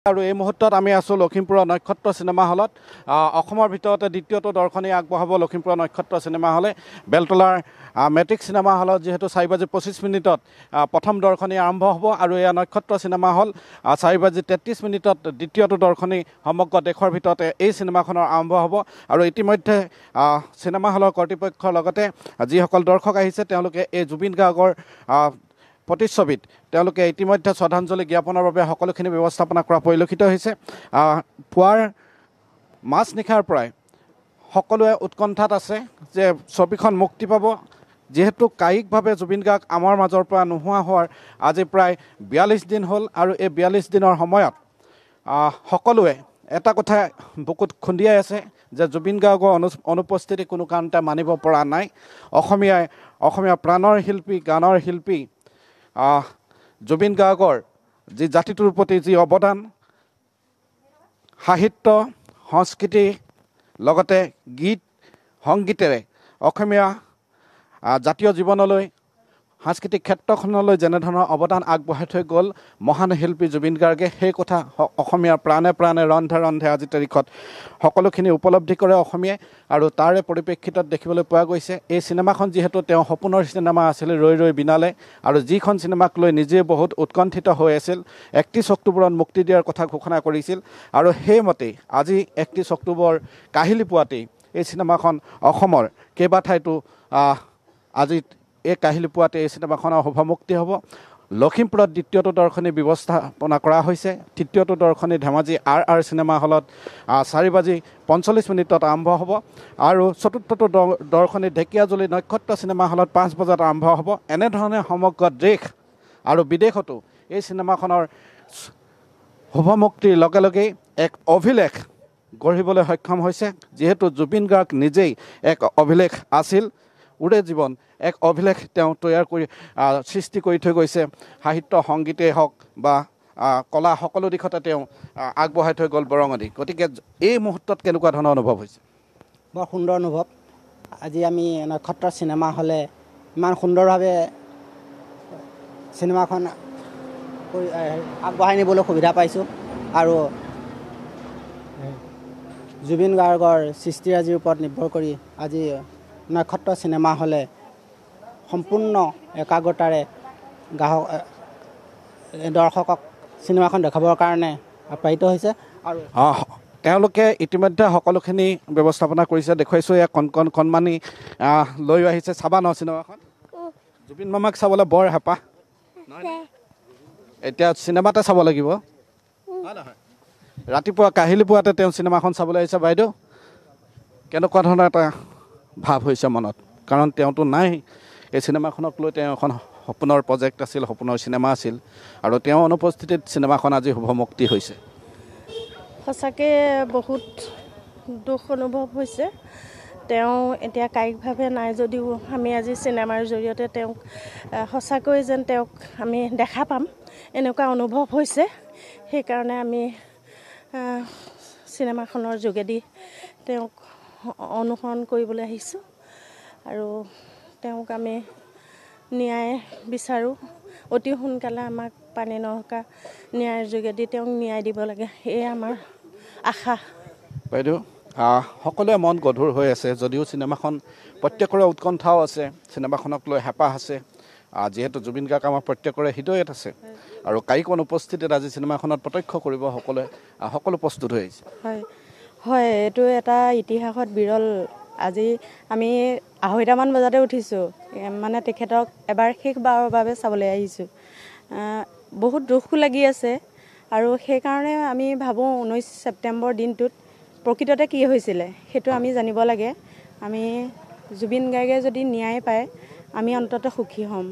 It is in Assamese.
আৰু এই মুহূৰ্তত আমি আছোঁ লখিমপুৰৰ নক্ষত্ৰ চিনেমা হলত। অসমৰ ভিতৰতে দ্বিতীয়টো দৰ্শনী আগবঢ়াব লখিমপুৰৰ নক্ষত্ৰ চিনেমা হলে। বেলতলাৰ মেট্ৰিক চিনেমা হলত যিহেতু 4:25 প্ৰথম দৰ্শনী আৰম্ভ হ'ব আৰু এয়া নক্ষত্ৰ চিনেমা হল 4:33 দ্বিতীয়টো দৰ্শনী সমগ্ৰ দেশৰ ভিতৰতে এই চিনেমাখনৰ আৰম্ভ হ'ব। আৰু ইতিমধ্যে চিনেমা হলৰ কৰ্তৃপক্ষৰ লগতে যিসকল দৰ্শক আহিছে তেওঁলোকে এই জুবিন গাৰ্গৰ প্ৰতিচ্ছবিত তেওঁলোকে ইতিমধ্যে শ্ৰদ্ধাঞ্জলি জ্ঞাপনৰ বাবে সকলোখিনি ব্যৱস্থাপনা কৰা পৰিলক্ষিত হৈছে। পুৱাৰ মাজনিশাৰ পৰাই সকলোৱে উৎকণ্ঠাত আছে যে ছবিখন মুক্তি পাব, যিহেতু কায়িকভাৱে জুবিন গাৰ্গ আমাৰ মাজৰ পৰা নোহোৱা হোৱাৰ আজি প্ৰায় 42 দিন হ'ল। আৰু এই 42 দিনৰ সময়ত সকলোৱে এটা কথা বুকুত খুন্দিয়াই আছে যে জুবিন গাৰ্গৰ অনুপস্থিতি কোনো কাৰণতে মানিব পৰা নাই। অসমীয়া প্ৰাণৰ শিল্পী, গানৰ শিল্পী জুবিন গাৰ্গৰ যি জাতিটোৰ প্ৰতি যি অৱদান, সাহিত্য সংস্কৃতি লগতে গীত সংগীতেৰে অসমীয়া জাতীয় জীৱনলৈ, সাংস্কৃতিক ক্ষেত্ৰখনলৈ যেনেধৰণৰ অৱদান আগবঢ়াই থৈ গ'ল মহান শিল্পী জুবিন গাৰ্গে, সেই কথা অসমীয়াৰ প্ৰাণে প্ৰাণে ৰন্ধে ৰন্ধে আজিৰ তাৰিখত সকলোখিনি উপলব্ধি কৰে অসমীয়াই। আৰু তাৰে পৰিপ্ৰেক্ষিতত দেখিবলৈ পোৱা গৈছে এই চিনেমাখন যিহেতু তেওঁ সপোনৰ চিনেমা আছিল ৰৈ ৰৈ বিনালে, আৰু যিখন চিনেমাক লৈ নিজে বহুত উৎকণ্ঠিত হৈ আছিল, 31 অক্টোবৰত মুক্তি দিয়াৰ কথা ঘোষণা কৰিছিল। আৰু সেইমতেই আজি 31 অক্টোবৰ কাহিলী পুৱাতেই এই চিনেমাখন অসমৰ কেইবা ঠাইতো আজি এই কাহিলী পুৱাতে এই চিনেমাখনৰ শুভমুক্তি হ'ব। লখিমপুৰত দ্বিতীয়টো দৰ্শনী ব্যৱস্থাপনা কৰা হৈছে। তৃতীয়টো দৰ্শনী ধেমাজি RR চিনেমা হলত 4:45 আৰম্ভ হ'ব। আৰু চতুৰ্থটো দৰ্শনী ঢেকীয়াজুলি নক্ষত্ৰ চিনেমা হলত 5 বজাত আৰম্ভ হ'ব। এনেধৰণে সমগ্ৰ দেশ আৰু বিদেশতো এই চিনেমাখনৰ শুভমুক্তিৰ লগে লগেই এক অভিলেখ গঢ়িবলৈ সক্ষম হৈছে, যিহেতু জুবিন গাৰ্গ নিজেই এক অভিলেখ আছিল। উৰে জীৱন এক অভিলেখ তেওঁ তৈয়াৰ কৰি সৃষ্টি কৰি থৈ গৈছে। সাহিত্য সংগীতেই হওক বা কলা সকলো দিশতে তেওঁ আগবঢ়াই থৈ গ'ল বৰঙণি। গতিকে এই মুহূৰ্তত কেনেকুৱা ধৰণৰ অনুভৱ হৈছে? বৰ সুন্দৰ অনুভৱ। আজি আমি নক্ষত্ৰ চিনেমা হলে ইমান সুন্দৰভাৱে চিনেমাখন আগবঢ়াই নিবলৈ সুবিধা পাইছোঁ। আৰু জুবিন গাৰ্গৰ সৃষ্টিৰাজিৰ ওপৰত নিৰ্ভৰ কৰি আজি নক্ষত্ৰ চিনেমা হলে সম্পূৰ্ণ একাগ্ৰতাৰে দৰ্শকক চিনেমাখন দেখাবৰ কাৰণে আপ্ৰায়িত হৈছে। আৰু তেওঁলোকে ইতিমধ্যে সকলোখিনি ব্যৱস্থাপনা কৰিছে, দেখুৱাইছোঁ। এয়া কণমানি লৈ আহিছে। চাবা ন চিনেমাখন? জুবিন মামাক চাবলৈ বৰ হেঁপাহ নহয়? এতিয়া চিনেমাতে চাব লাগিব। ৰাতিপুৱা কাহিলী পুৱাতে তেওঁ চিনেমাখন চাবলৈ আহিছে। বাইদেউ, কেনেকুৱা ধৰণৰ এটা ভাৱ হৈছে মনত? কাৰণ তেওঁতো নাই। এই চিনেমাখনক লৈ তেওঁ এখন সপোনৰ প্ৰজেক্ট আছিল, সপোনৰ চিনেমা আছিল, আৰু তেওঁ অনুপস্থিতিত চিনেমাখন আজি শুভমুক্তি হৈছে। সঁচাকৈ বহুত দুখ অনুভৱ হৈছে। তেওঁ এতিয়া কায়িকভাৱে নাই যদিও আমি আজি চিনেমাৰ জৰিয়তে তেওঁক সঁচাকৈ যেন তেওঁক আমি দেখা পাম এনেকুৱা অনুভৱ হৈছে। সেইকাৰণে আমি চিনেমাখনৰ যোগেদি তেওঁক অনুসৰণ কৰিবলৈ আহিছোঁ আৰু তেওঁক আমি ন্যায় বিচাৰোঁ। অতি সোনকালে আমাক পানী নৰকা ন্যায়ৰ যোগেদি তেওঁক ন্যায় দিব লাগে, এয়ে আমাৰ আশা। বাইদেউ, সকলোৱে মন গধুৰ হৈ আছে যদিও চিনেমাখন প্ৰত্যেকৰে উৎকণ্ঠাও আছে, চিনেমাখনক লৈ হেঁপাহ আছে। যিহেতু জুবিন গাৰ্গ আমাৰ প্ৰত্যেকৰে হৃদয়ত আছে, আৰু কায়িক অনুপস্থিতিত আজি চিনেমাখনত প্ৰত্যক্ষ কৰিব সকলো প্ৰস্তুত হৈ আহিছে। হয়, এইটো এটা ইতিহাসত বিৰল। আজি আমি 2:30মান বজাতে উঠিছোঁ, মানে তেখেতক এবাৰ শেষবাৰৰ বাবে চাবলৈ আহিছোঁ। বহুত দুখো লাগি আছে, আৰু সেইকাৰণে আমি ভাবোঁ 19 ছেপ্টেম্বৰ দিনটোত প্ৰকৃততে কি হৈছিলে সেইটো আমি জানিব লাগে। আমি জুবিন গাৰ্গে যদি ন্যায় পায় আমি অন্ততঃ সুখী হ'ম।